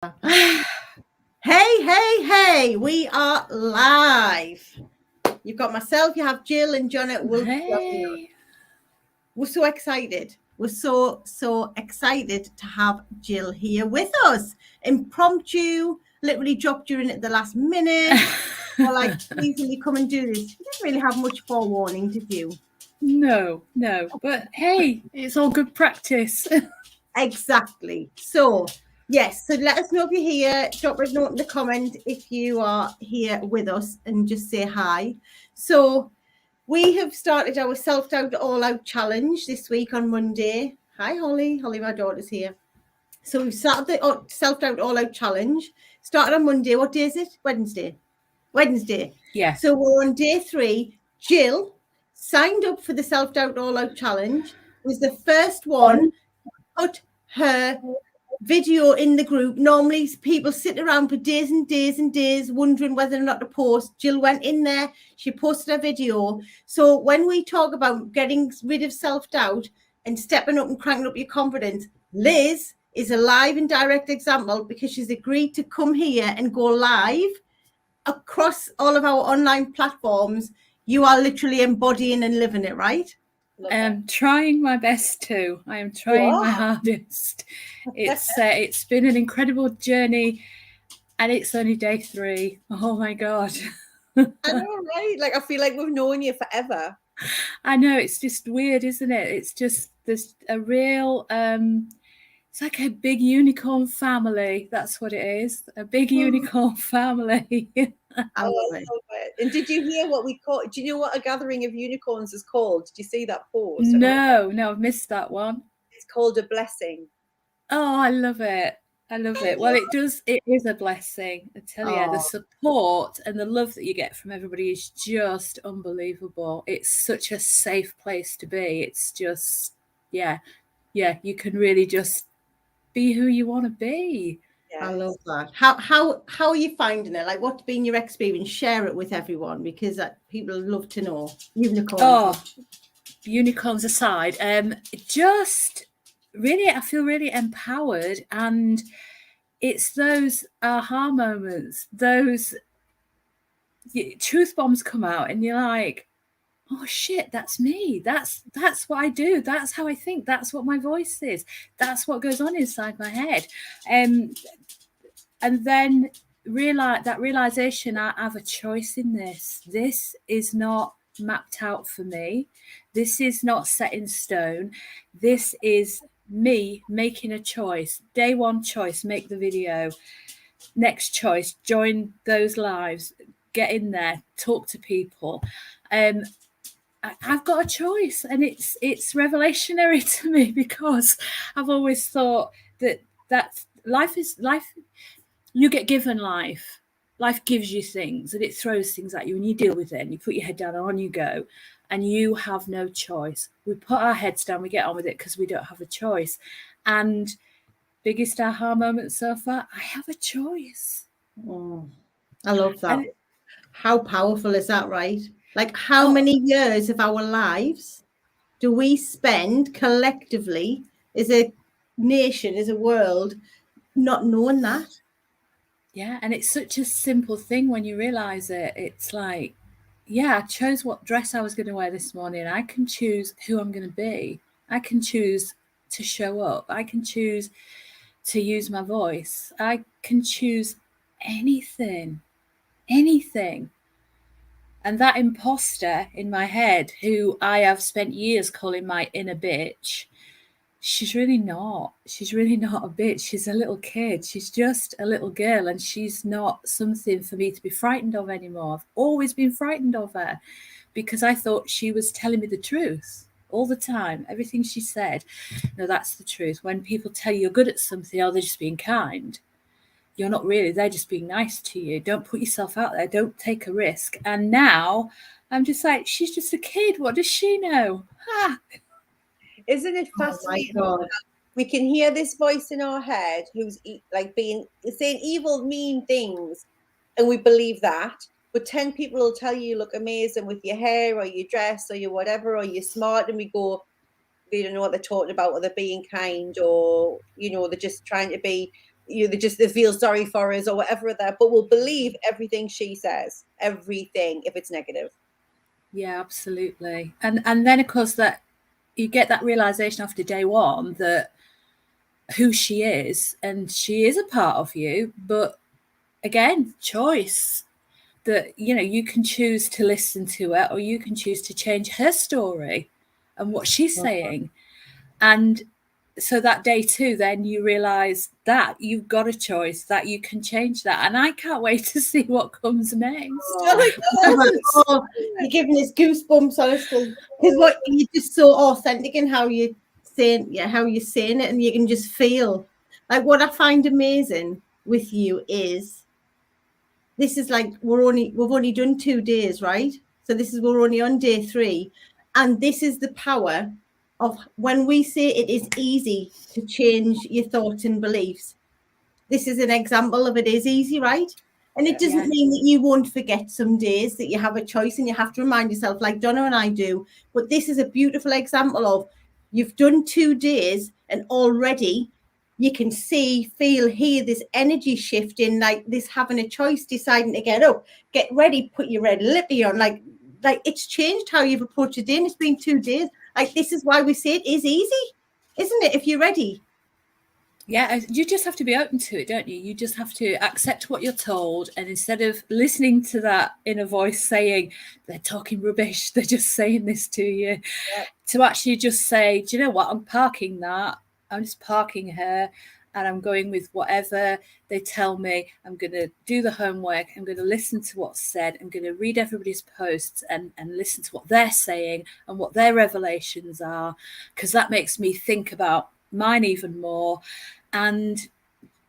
Hey, hey, we are live. You've got myself, you have Jill and Donna. Hey. We're so excited. We're so excited to have Jill here with us. Impromptu, literally dropped you in at the last minute. We're like, please, will you come and do this? You didn't really have much forewarning, did you? No. But hey, it's all good practice. Exactly. So, yes. So let us know if you're here. Drop a note in the comment if you are here with us and just say hi. So we have started our self-doubt all-out challenge this week on Monday. Hi, Holly. Holly, my daughter's here. So we've started the self-doubt all-out challenge. Started on Monday. What day is it? Wednesday. Yeah. So we're on day 3. Jill signed up for the self-doubt all-out challenge. Was the first one put her video in the group. Normally people sit around for days and days and days wondering whether or not to post. Jill went in there, she posted a video. So when we talk about getting rid of self-doubt and stepping up and cranking up your confidence, Liz is a live and direct example because she's agreed to come here and go live across all of our online platforms. You are literally embodying and living it, right? I am trying my best to. I am trying my hardest. It's been an incredible journey, and it's only day 3. Oh my God. I know, right? Like, I feel like we've known you forever. I know, it's just weird, isn't it? It's just there's a real it's like a big unicorn family. That's what it is. A big unicorn family. I love it. And did you hear what we call? Do you know what a gathering of unicorns is called? Did you see that post? No, I've missed that one. It's called a blessing. Oh, I love it. Well, it is a blessing. I tell you, the support and the love that you get from everybody is just unbelievable. It's such a safe place to be. It's just, yeah, you can really just be who you want to be. Yes. I love that. How are you finding it? Like, what's been your experience? Share it with everyone because people love to know. Unicorns. Oh, unicorns aside, just really, I feel really empowered, and it's those aha moments, those truth bombs come out, and you're like, oh shit, that's me. That's what I do. That's how I think. That's what my voice is. That's what goes on inside my head. And then realization, I have a choice in this. This is not mapped out for me. This is not set in stone. This is me making a choice. Day 1 choice, make the video. Next choice, join those lives, get in there, talk to people. I've got a choice, and it's revelationary to me because I've always thought that life. You get given life. Life gives you things, and it throws things at you, and you deal with it, and you put your head down, and on you go, and you have no choice. We put our heads down, we get on with it because we don't have a choice. And biggest aha moment so far, I have a choice. I love that. And how powerful is that, right? Like, how many years of our lives do we spend collectively as a nation, as a world, not knowing that? Yeah, and it's such a simple thing when you realize it. It's like, yeah, I chose what dress I was going to wear this morning. I can choose who I'm going to be. I can choose to show up. I can choose to use my voice. I can choose anything. And that imposter in my head, who I have spent years calling my inner bitch, she's really not a bitch. She's a little kid. She's just a little girl, and she's not something for me to be frightened of anymore. I've always been frightened of her because I thought she was telling me the truth all the time. Everything she said, no, that's the truth. When people tell you you're good at something, oh, they're just being kind. You're not really, they're just being nice to you. Don't put yourself out there. Don't take a risk. And now I'm just like, she's just a kid. What does she know? Isn't it fascinating? Oh, we can hear this voice in our head who's like saying evil, mean things, and we believe that. But 10 people will tell you look amazing with your hair or your dress or your whatever, or you're smart, and we go, they don't know what they're talking about, or they're being kind, or they're just trying to be. they feel sorry for us or whatever that, but we'll believe everything she says, everything, if it's negative. Yeah, absolutely. And then of course that you get that realization after day one that who she is, and she is a part of you, but again, choice. That, you know, you can choose to listen to her, or you can choose to change her story and what she's saying. And so that day two, then you realize that you've got a choice, that you can change that. And I can't wait to see what comes next. Oh, you're giving us goosebumps, honestly, because what you're just so authentic in how you're saying it, and you can just feel like what I find amazing with you is this is like we've only done 2 days, right? So we're only on day 3, and this is the power of when we say it is easy to change your thoughts and beliefs. This is an example of it is easy, right? And it doesn't mean that you won't forget some days, that you have a choice and you have to remind yourself like Donna and I do. But this is a beautiful example of you've done 2 days and already you can see, feel, hear this energy shift in like this having a choice, deciding to get up, get ready, put your red lippy on. Like it's changed how you've approached it in. It's been 2 days. Like this is why we say it is easy, isn't it? If you're ready. Yeah, you just have to be open to it, don't you? You just have to accept what you're told. And instead of listening to that inner voice saying, they're talking rubbish, they're just saying this to you, to actually just say, do you know what? I'm parking that. I'm just parking her. And I'm going with whatever they tell me. I'm going to do the homework. I'm going to listen to what's said. I'm going to read everybody's posts and listen to what they're saying and what their revelations are, because that makes me think about mine even more. And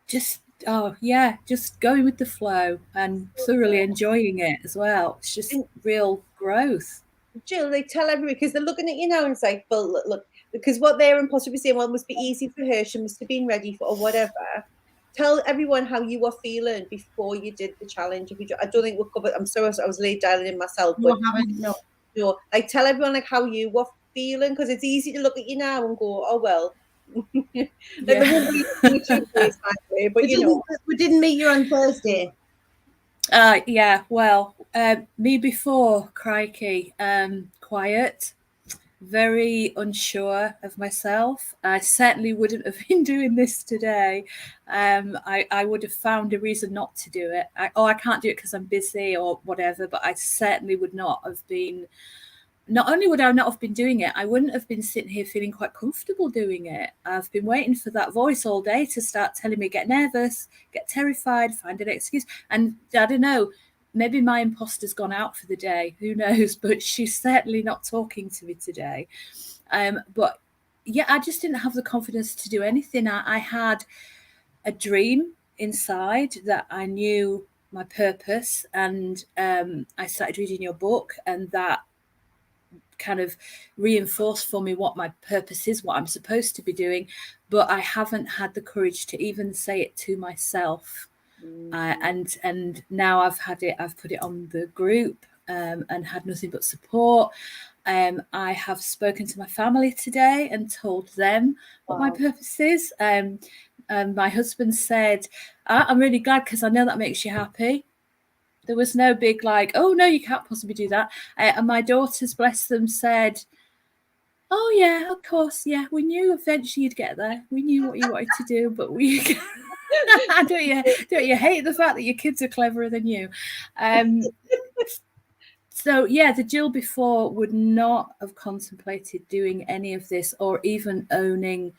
just going with the flow and thoroughly enjoying it as well. It's just real growth. Jill, they tell everybody, because they're looking at you now and it's like, well, look, because what they're possibly saying, well, it must be easy for her, she must have been ready for, or whatever. Tell everyone how you were feeling before you did the challenge. I don't think we'll cover. I'm sorry, I was late dialing in myself, but no, like tell everyone like how you were feeling, because it's easy to look at you now and go, oh well. Like there won't be 2 days, but we didn't meet you on Thursday. Me before, crikey, quiet, very unsure of myself. I certainly wouldn't have been doing this today. I would have found a reason not to do it. I can't do it because I'm busy or whatever, but I certainly would not have been. Not only would I not have been doing it, I wouldn't have been sitting here feeling quite comfortable doing it. I've been waiting for that voice all day to start telling me get nervous, get terrified, find an excuse. And I don't know, maybe my imposter's gone out for the day. Who knows? But she's certainly not talking to me today. But yeah, I just didn't have the confidence to do anything. I had a dream inside that I knew my purpose, and I started reading your book, and that kind of reinforced for me what my purpose is, what I'm supposed to be doing, but I haven't had the courage to even say it to myself. And now I've put it on the group and had nothing but support. I have spoken to my family today and told them what my purpose is. And my husband said, I'm really glad because I know that makes you happy. There was no big like, oh, no, you can't possibly do that. And my daughters, bless them, said, oh, yeah, of course. Yeah, we knew eventually you'd get there. We knew what you wanted to do, but we don't you hate the fact that your kids are cleverer than you? So, yeah, the Jill before would not have contemplated doing any of this or even owning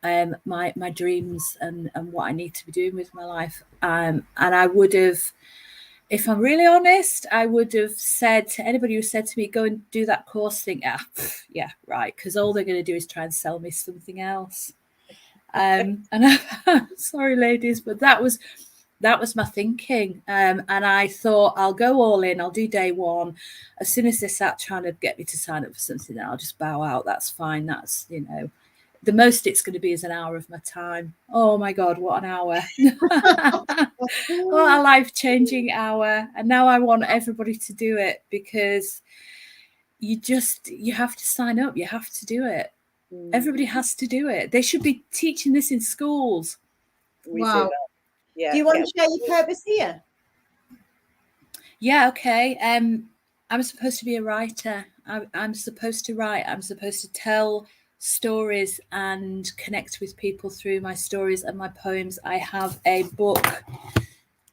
my dreams and what I need to be doing with my life. And I would have, if I'm really honest, I would have said to anybody who said to me, go and do that course thing. Yeah, right. Because all they're going to do is try and sell me something else. And I'm sorry, ladies, but that was my thinking. And I thought I'll go all in. I'll do day one. As soon as they start trying to get me to sign up for something, then I'll just bow out. That's fine. That's, the most it's going to be is an hour of my time. Oh my God, what an hour. What a life-changing hour. And now I want everybody to do it because you have to sign up. You have to do it. Everybody has to do it. They should be teaching this in schools. Wow. Yeah. Do you want to share your purpose here? Yeah, okay. I'm supposed to be a writer. I'm supposed to write. I'm supposed to tell stories and connect with people through my stories and my poems. I have a book,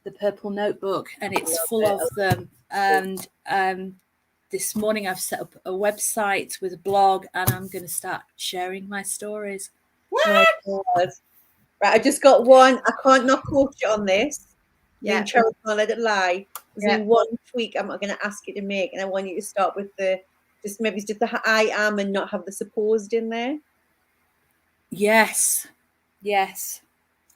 The Purple Notebook, and it's full of them. And this morning I've set up a website with a blog, and I'm going to start sharing my stories. What? Right, I just got one. I can't not quote you on this. Yeah. Cheryl can't let it lie. There's Yeah. one tweak I'm going to ask you to make, and I want you to start with the I am and not have the supposed in there. Yes.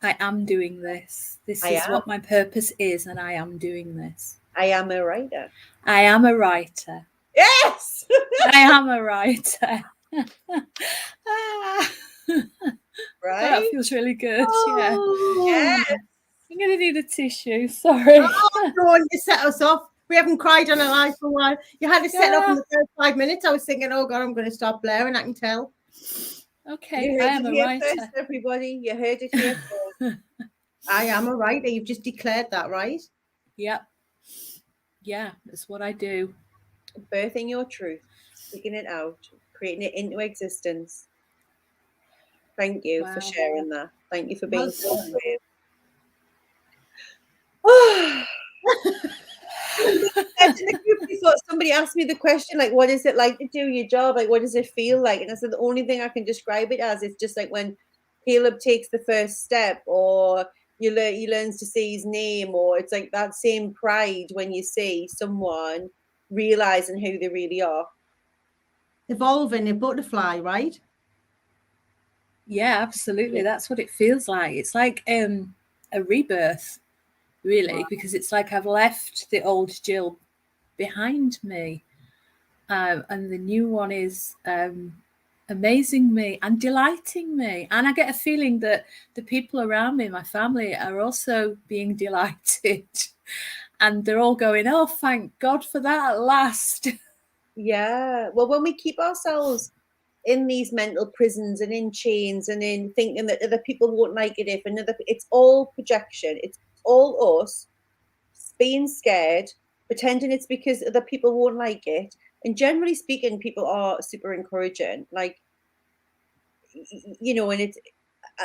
I am doing this. This is what my purpose is, and I am doing this. I am a writer. I am a writer. Yes! I am a writer. Right? That feels really good. Yeah. Yes. I'm going to need a tissue. Sorry. Oh, go on, you set us off. We haven't cried on a live for a while. You had to set up in the first 5 minutes. I was thinking, oh God, I'm going to start blaring. I can tell. Okay, I am a writer. First, everybody, you heard it here first. I am a writer. You've just declared that, right? Yep. Yeah, that's what I do. Birthing your truth, speaking it out, creating it into existence. Thank you for sharing that. Thank you for being so brave. Somebody asked me the question, like, what is it like to do your job? Like, what does it feel like? And I said, the only thing I can describe it as is just like when Caleb takes the first step, or he learns to say his name, or it's like that same pride when you see someone realizing who they really are. Evolving a butterfly, right? Yeah, absolutely. That's what it feels like. It's like a rebirth, really, because it's like I've left the old Jill behind me, and the new one is amazing me and delighting me. And I get a feeling that the people around me, my family, are also being delighted, and they're all going, oh, thank God for that at last. Yeah. Well, when we keep ourselves in these mental prisons and in chains and in thinking that other people won't like it if another, it's all projection. It's all us being scared, pretending it's because other people won't like it. And generally speaking, people are super encouraging. Like, you know, and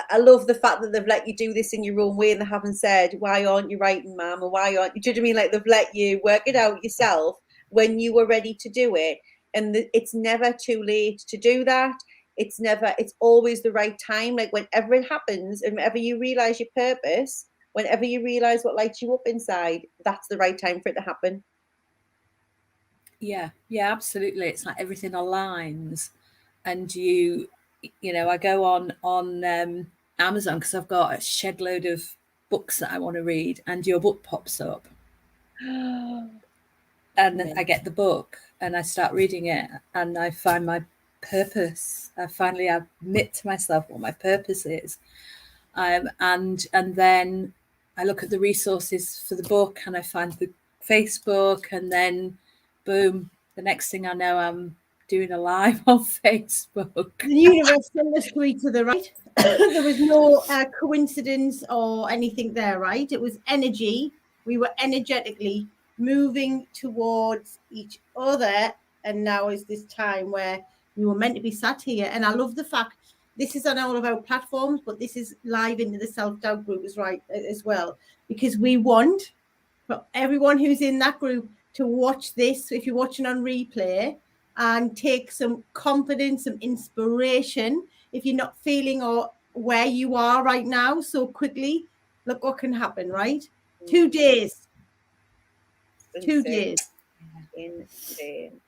I love the fact that they've let you do this in your own way, and they haven't said, why aren't you writing, ma'am? Or why aren't you? Do you know what I mean? Like, they've let you work it out yourself when you were ready to do it. And it's never too late to do that. It's always the right time. Like, whenever it happens and whenever you realize your purpose, whenever you realize what lights you up inside, that's the right time for it to happen. Yeah, absolutely. It's like everything aligns, and you know, I go on Amazon because I've got a shed load of books that I want to read, and your book pops up, and I get the book and I start reading it, and I find my purpose. I finally admit to myself what my purpose is, and then I look at the resources for the book, and I find the Facebook, and then boom, the next thing I know, I'm doing a live on Facebook. The universe sent us three to the right. There was no coincidence or anything there, right? It was energy. We were energetically moving towards each other, and now is this time where you were meant to be sat here. And I love the fact this is on all of our platforms, but this is live into the self-doubt group as well, because we want for everyone who's in that group to watch this, if you're watching on replay, and take some confidence, some inspiration. If you're not feeling or where you are right now so quickly, look what can happen, right? 2 days. 2 days. Insane.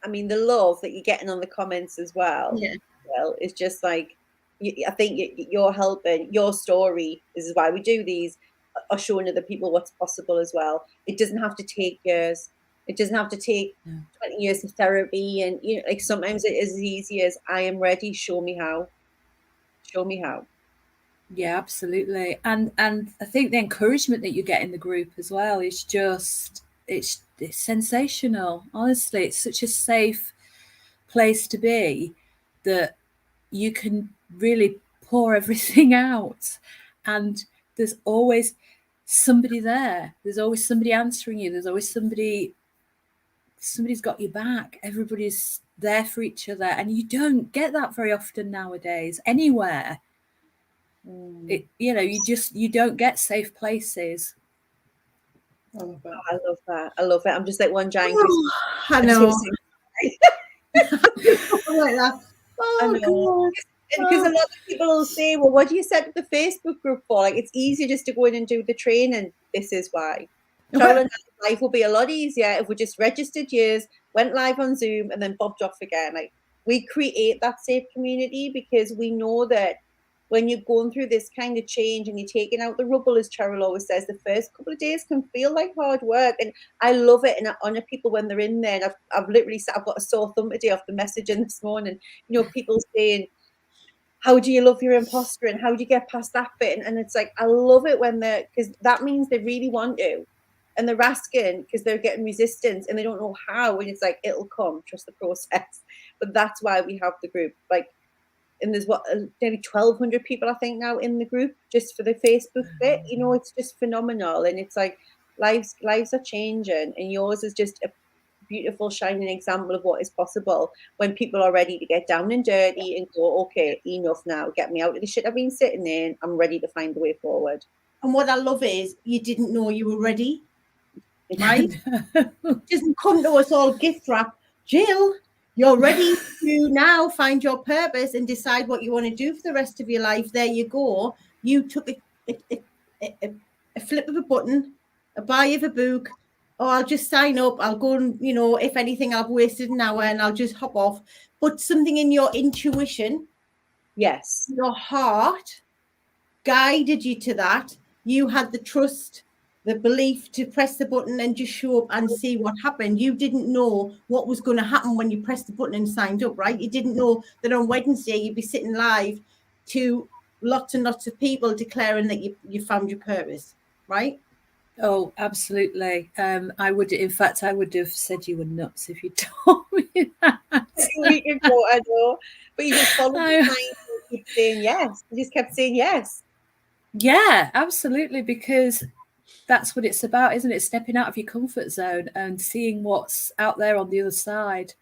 I mean, the love that you're getting on the comments as well. Yeah. Well, it's just like, I think you're helping. Your story, this is why we do these, are showing other people what's possible as well. It doesn't have to take years. It doesn't have to take 20 years of therapy. And, you know, like, sometimes it is as easy as, I am ready. Show me how. Show me how. Yeah, absolutely. And I think the encouragement that you get in the group as well is just, it's sensational. Honestly, it's such a safe place to be that you can really pour everything out. and there's always somebody there. There's always somebody answering you. There's always somebody's got your back. Everybody's there for each other, and you don't get that very often nowadays anywhere. You don't get safe places. I love that. I love it. I'm just like one giant I know. like that. I know. Because a lot of people will say, well, what do you set up the Facebook group for? Like, it's easier just to go in and do the training. This is why. Cheryl and life will be a lot easier if we just registered years, went live on Zoom, and then bobbed off again. Like, we create that safe community because we know that when you're going through this kind of change and you're taking out the rubble, as Cheryl always says, the first couple of days can feel like hard work. And I love it, and I honor people when they're in there. And I've literally I've got a sore thumb today off the messaging this morning. People saying, how do you love your imposter and how do you get past that bit? And it's like, I love it when because that means they really want to. And they're asking because they're getting resistance and they don't know how. And it's like, it'll come, trust the process. But that's why we have the group. Like, and there's nearly 1,200 people, I think, now in the group just for the Facebook bit. It's just phenomenal. And it's like, lives are changing. And yours is just a beautiful, shining example of what is possible when people are ready to get down and dirty and go, okay, enough now. Get me out of the shit I've been sitting in. I'm ready to find the way forward. And what I love is you didn't know you were ready, right? Doesn't come to us all gift wrap. Jill, you're ready to now find your purpose and decide what you want to do for the rest of your life. There you go. You took a flip of a button, a buy of a book. Oh, I'll just sign up. I'll go and, if anything, I've wasted an hour and I'll just hop off. But something in your intuition, yes, your heart guided you to that. You had the trust, the belief to press the button and just show up and see what happened. You didn't know what was going to happen when you pressed the button and signed up, right? You didn't know that on Wednesday you'd be sitting live to lots and lots of people declaring that you found your purpose, right? Oh, absolutely. I would have said you were nuts if you told me that. I know. But you just followed the sign and keep saying yes. You just kept saying yes. Yeah, absolutely. Because that's what it's about, isn't it? Stepping out of your comfort zone and seeing what's out there on the other side.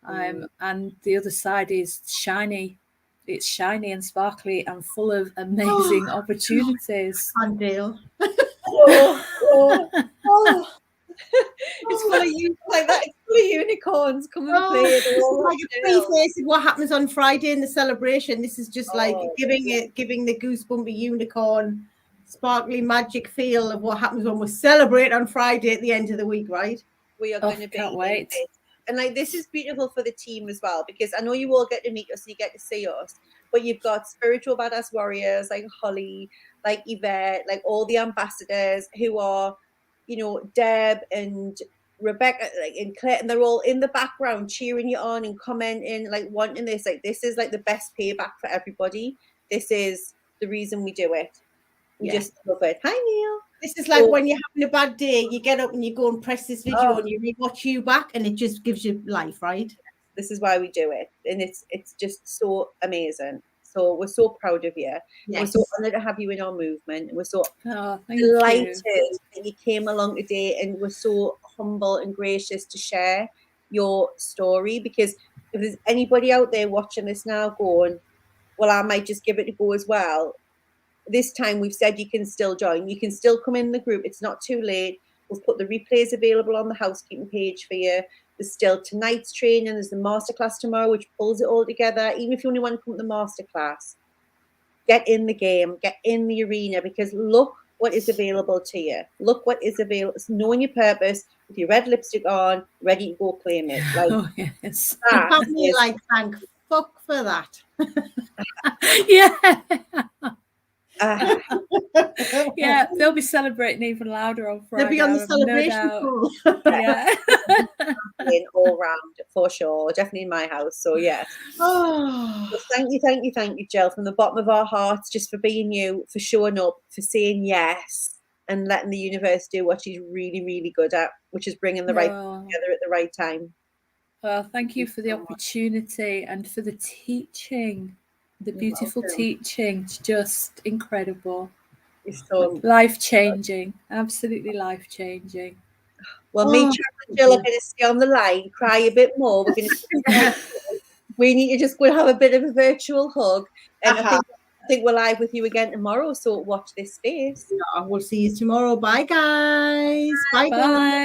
And the other side is shiny. It's shiny and sparkly and full of amazing opportunities. And Dale. It's full of you like that. It's full of unicorns. Come and play. Like a preface of what happens on Friday in the celebration. This is just like giving the goosebumpy unicorn sparkly magic feel of what happens when we celebrate on Friday at the end of the week, right? We are going to be. Can't wait. And like, this is beautiful for the team as well, because I know you all get to meet us and you get to see us, but you've got spiritual badass warriors like Holly, like Yvette, like all the ambassadors who are, Deb and Rebecca, like, and Claire, and they're all in the background cheering you on and commenting, like wanting this. Like, this is like the best payback for everybody. This is the reason we do it. We just love it. Hi, Neil. This is like when you're having a bad day, you get up and you go and press this video and you rewatch you back, and it just gives you life, right? This is why we do it, and it's just so amazing. So we're so proud of you. Yes. We're so honored to have you in our movement. And we're so delighted that you came along today, and we're so humble and gracious to share your story, because if there's anybody out there watching this now going, well, I might just give it a go as well. This time we've said you can still join. You can still come in the group. It's not too late. We've put the replays available on the housekeeping page for you. There's still tonight's training. There's the masterclass tomorrow, which pulls it all together. Even if you only want to come to the masterclass, get in the game, get in the arena, because look what is available to you. Look what is available. It's knowing your purpose with your red lipstick on, ready to go claim it. Like, yes. Like, thank fuck for that. Yeah. Yeah, they'll be celebrating even louder on Friday. They'll be on the celebration pool. Yeah. All round for sure, definitely in my house. So yes. So thank you, Jill, from the bottom of our hearts, just for being you, for showing up, for saying yes, and letting the universe do what she's really, really good at, which is bringing the right people together at the right time. Well, thank you for the opportunity and for the teaching. The beautiful teaching. It's just incredible. It's so life changing, absolutely life changing. well, me, Cheryl and Jill are going to stay on the line, cry a bit more. We're going to. We need to just go and have a bit of a virtual hug, and I think we're live with you again tomorrow. So watch this space. Yeah, we'll see you tomorrow. Bye, guys. Bye, guys. Bye.